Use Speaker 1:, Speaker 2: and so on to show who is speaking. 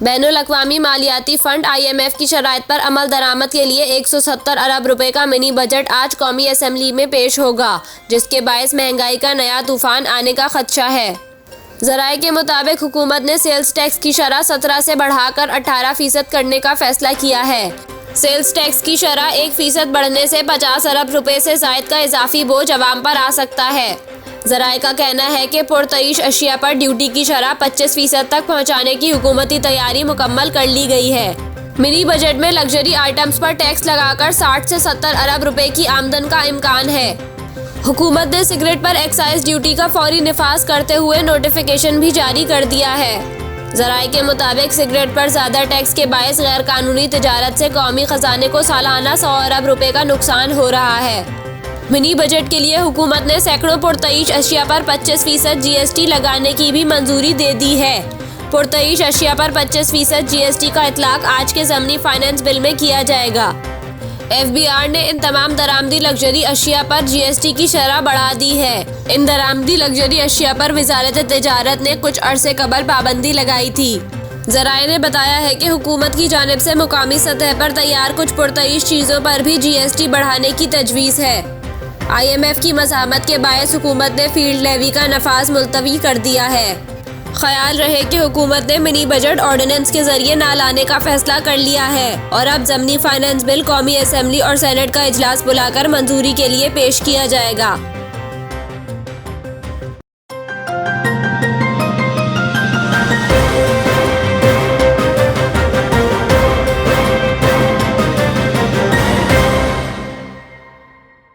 Speaker 1: बैनुल अक़वामी मालियाती fund IMF की शराइत पर अमल दरामद के लिए 170 अरब रुपए का मिनी बजट आज कौमी असम्बली में पेश होगा, जिसके बायस महंगाई का नया तूफान आने का खदशा है। ज़राए के मुताबिक हुकूमत ने सेल्स टैक्स की शरह 17 से बढ़ाकर 18% करने का फैसला किया है। सेल्स टैक्स की शरह 1% बढ़ने से 50 अरब रुपए से ज़ायद का इजाफी बोझ अवाम पर आ सकता है। ज़राए का कहना है कि पुरतईश अशिया पर ड्यूटी की शरह 25% तक पहुँचाने की हुकूमती तैयारी मुकम्मल कर ली गई है। मिनी बजट में लग्जरी आइटम्स पर टैक्स लगाकर 60 से 70 अरब रुपए की आमदन का इम्कान है। हुकूमत ने सिगरेट पर एक्साइज ड्यूटी का फौरी निफाज करते हुए नोटिफिकेशन भी जारी कर दिया है। ज़राए के मुताबिक सिगरेट पर ज़्यादा टैक्स के बायस गैर कानूनी तिजारत से कौमी खजाने को सालाना 100 अरब रुपए का नुकसान हो रहा है। मिनी बजट के लिए हुकूमत ने सैकड़ों पुरतईश अशिया पर 25% GST लगाने की भी मंजूरी दे दी है। पुरतईश अशिया पर 25% GST का इतलाक आज के ज़मनी फाइनेंस बिल में किया जाएगा। FBR ने इन तमाम दरामदी लग्जरी अशिया पर GST की शरह बढ़ा दी है। इन दरामदी लग्जरी अशिया पर वजारत तिजारत ने कुछ अरसे कबल पाबंदी लगाई थी। ज़राए ने बताया है कि हुकूमत की जानिब से मुकामी सतह पर तैयार कुछ पुरतईश चीज़ों पर भी GST बढ़ाने की तजवीज़ है। IMF की मज़ाहमत के बायस हुकूमत ने फील्ड लेवी का नफाज मुलतवी कर दिया है। ख्याल रहे कि हुकूमत ने मिनी बजट ऑर्डिनेंस के जरिए ना लाने का फैसला कर लिया है और अब ज़मनी फाइनेंस बिल कौमी असम्बली और सेनेट का इजलास बुलाकर मंजूरी के लिए पेश किया जाएगा।